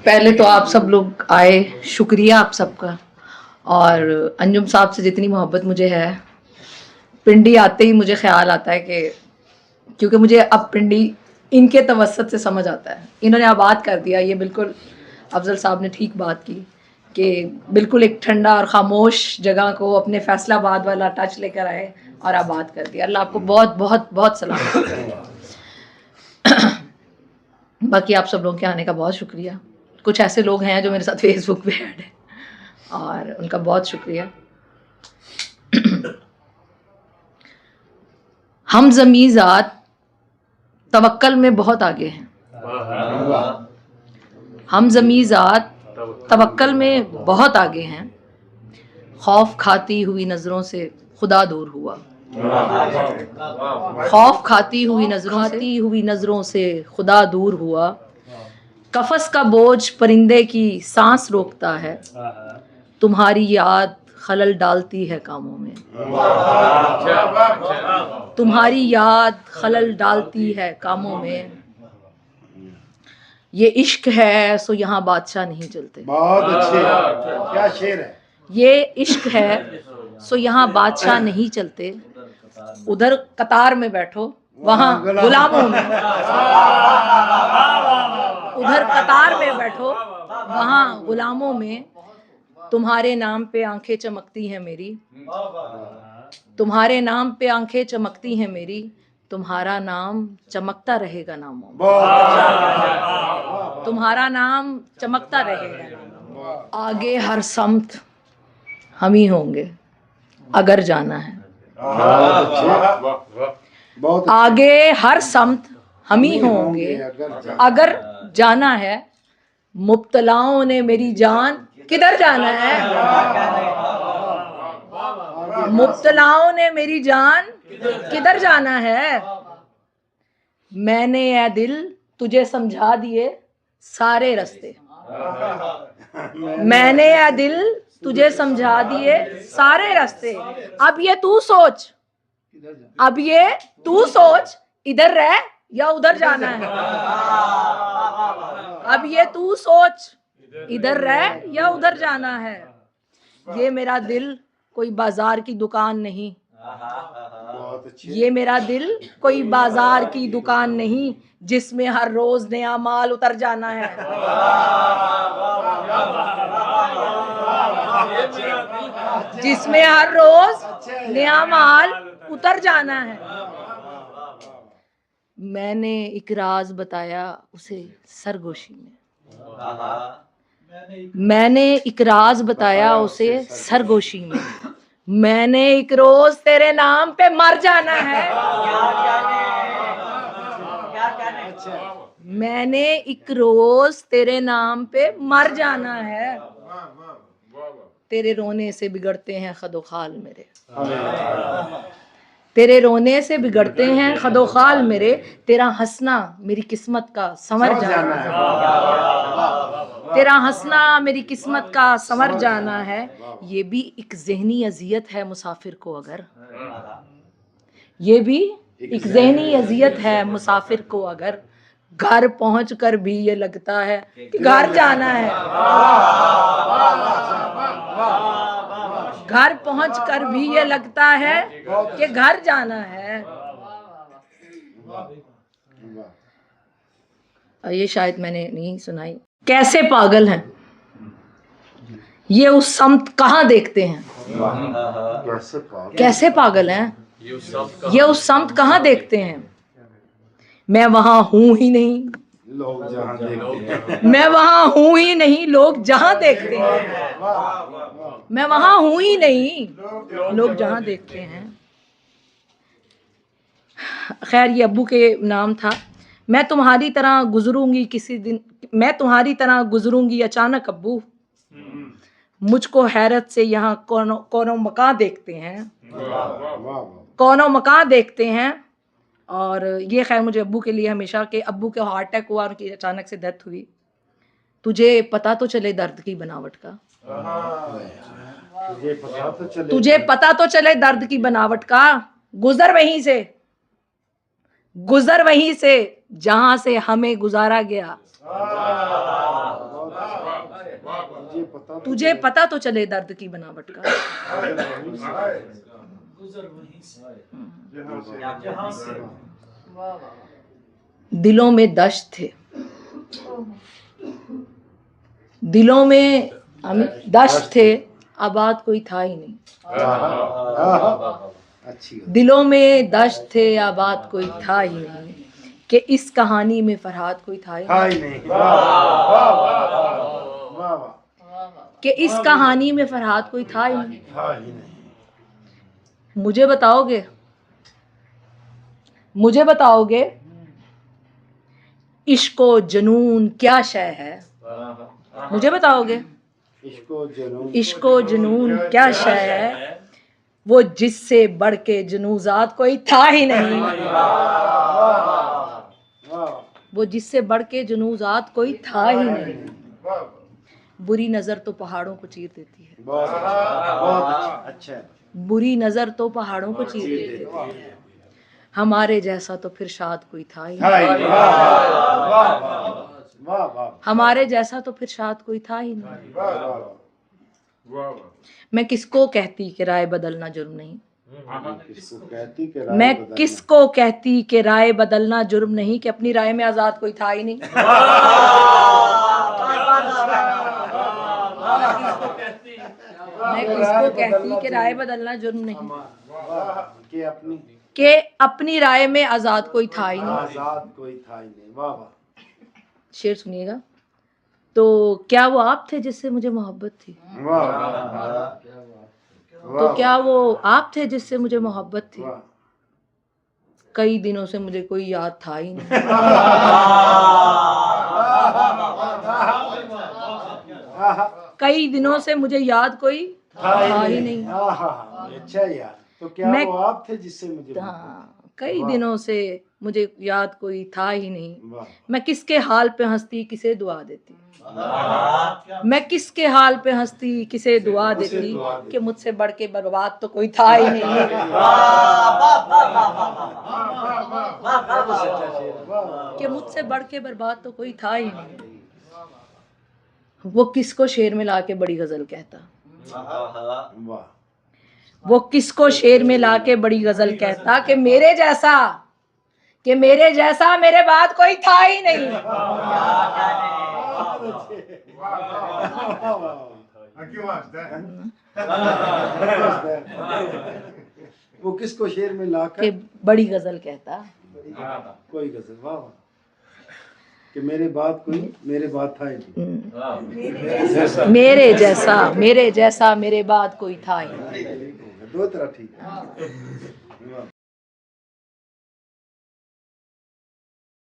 पहले तो आप सब लोग आए, शुक्रिया आप सबका। और अंजुम साहब से जितनी मोहब्बत मुझे है, पिंडी आते ही मुझे ख्याल आता है कि क्योंकि मुझे अब पिंडी इनके तवस्सुत से समझ आता है। इन्होंने आबाद कर दिया, ये बिल्कुल अफजल साहब ने ठीक बात की कि बिल्कुल एक ठंडा और ख़ामोश जगह को अपने फैसलाबाद वाला टच लेकर आए और आबाद कर दिया। अल्लाह आपको बहुत बहुत बहुत सलामत करे। बाकी आप सब लोगों के आने का बहुत शुक्रिया। कुछ ऐसे लोग हैं जो मेरे साथ फेसबुक पे ऐड हैं और उनका बहुत शुक्रिया। हम ज़मीज़ात तवक्कल में बहुत आगे हैं। हम ज़मीज़ात तवक्कल में बहुत आगे हैं। खौफ खाती हुई नज़रों से खुदा दूर हुआ। खौफ खाती हुई नज़रों से खुदा दूर हुआ। कफस का बोझ परिंदे की सांस रोकता है। तुम्हारी याद खलल डालती है कामों में। तुम्हारी याद खलल डालती है कामों में। ये इश्क है सो यहाँ बादशाह नहीं चलते। बहुत अच्छे, क्या शेर है। ये इश्क है सो यहाँ बादशाह नहीं चलते। उधर कतार में बैठो, वहाँ गुलामों में। उधर कतार में बैठो, वहाँ गुलामों में। तुम्हारे नाम पे आंखें चमकती हैं मेरी। तुम्हारे नाम पे आंखें चमकती हैं मेरी। तुम्हारा नाम चमकता रहेगा नामों में। तुम्हारा नाम चमकता रहेगा। आगे हर समत हम ही होंगे अगर जाना है। आगे हर समत हम ही होंगे अगर जाना है। मुब्तलाओं ने मेरी जान किधर जाना है। मुब्तलाओं ने मेरी जान किधर जाना है। मैंने ए दिल तुझे समझा दिए सारे रास्ते। मैंने ए दिल तुझे समझा दिए सारे रास्ते। अब ये तू सोच, अब ये तू सोच, इधर रह या उधर जाना है। अब ये तू सोच, इधर रह या उधर जाना है। ये मेरा दिल कोई बाजार की दुकान नहीं। ये मेरा दिल कोई बाजार की दुकान नहीं जिसमें हर रोज नया माल उतर जाना है। जिसमें हर रोज नया माल उतर जाना है। मैंने एक राज बताया उसे सरगोशी में। मैंने एक राज बताया उसे सरगोशी में। मैंने एक रोज तेरे नाम पे मर जाना है। मैंने एक रोज तेरे नाम पे मर जाना है। तेरे रोने से बिगड़ते हैं खदोखाल मेरे। तेरे रोने से बिगड़ते हैं खदोखाल मेरे। तेरा हंसना मेरी किस्मत का संवर जाना है। तेरा हंसना मेरी किस्मत का संवर जाना है। ये भी एक ज़हनी अजियत है मुसाफिर को अगर। ये भी एक ज़हनी अजियत है मुसाफिर को अगर। घर पहुंचकर भी ये लगता है कि घर जाना है। घर पहुंचकर भी ये लगता है कि घर जाना है। ये शायद मैंने नहीं सुनाई। कैसे पागल हैं ये उस समत कहाँ देखते हैं। कैसे पागल हैं ये उस समत कहाँ देखते हैं। मैं वहां हूं ही नहीं, लोग जहां देखते हैं। मैं वहां हूं ही नहीं, लोग जहां देखते हैं। मैं वहां हूं ही नहीं, लोग जहां देखते हैं। खैर ये अब्बू के नाम था। मैं तुम्हारी तरह गुजरूंगी किसी दिन, मैं तुम्हारी तरह गुजरूंगी अचानक अब्बू। मुझको हैरत से यहाँ कौनो मकान देखते हैं। कौनो मकान देखते हैं। और ये खैर मुझे अब्बू के लिए हमेशा कि अब्बू के हार्ट अटैक हुआ, उनकी अचानक से डेथ हुई। तुझे पता तो चले दर्द की बनावट का। तुझे पता तो चले दर्द की बनावट का। गुजर वहीं से, गुजर वहीं से जहां से हमें गुजारा गया। पता तुझे पता तो चले दर्द की बनावट का। दिलों में दश्त थे, दिलों में दश्त थे, आबाद कोई था ही नहीं। अच्छी दिलों में दश्त थे, आबाद कोई था ही नहीं, कि इस कहानी में फरहाद कोई था ही हाय नहीं। नहीं वाह कि इस कहानी में फरहाद कोई था ही नहीं। हाय नहीं मुझे बताओगे इश्को जुनून क्या शय है? मुझे बताओगे इश्को जुनून क्या शय है? वो जिससे बढ़ के जुनूजात कोई था ही नहीं। वो जिससे बढ़ के जुनूजात कोई था ही नहीं। बुरी नजर तो पहाड़ों को चीर देती है। बहुत अच्छा बुरी नजर तो पहाड़ों को चीर देती है। हमारे जैसा तो फिर शायद कोई था ही नहीं। हमारे जैसा तो फिर शायद कोई था ही नहीं। मैं किसको कहती कि राय बदलना जुर्म नहीं? मैं किसको कहती कि राय बदलना जुर्म नहीं, कि अपनी राय में आजाद कोई था ही नहीं। मैं किसको कहती कि राय बदलना जुर्म नहीं, कि अपनी राय में आजाद कोई था ही नहीं। वाह वाह। शेर सुनिएगा। तो क्या वो आप थे जिससे मुझे मोहब्बत थी? तो क्या वो आप थे जिससे मुझे मोहब्बत थी? कई दिनों से मुझे कोई याद था ही नहीं। कई दिनों से मुझे याद कोई था ही नहीं। अच्छा यार, तो क्या मैं- वो आप थे जिससे मुझे कई दिनों से मुझे याद कोई था ही नहीं। वाह। मैं किसके हाल पे हंसती, किसे दुआ देती? मैं किसके हाल पे हंसती, किसे दुआ देती, कि मुझसे बढ़ के बर्बाद तो कोई था ही नहीं। कि मुझसे बढ़ के बर्बाद तो कोई था ही नहीं। वो किसको शेर में लाके बड़ी गजल कहता? वाह। वो किसको शेर में लाके बड़ी गजल कहता, कि मेरे जैसा मेरे बाद कोई था ही नहीं। वो किसको शेर में लाकर कि बड़ी गजल कहता, कोई गजल। वाह वाह। कि मेरे बाद था ही नहीं। मेरे जैसा मेरे बाद कोई था ही नहीं। दो तरह ठीक है। वाह।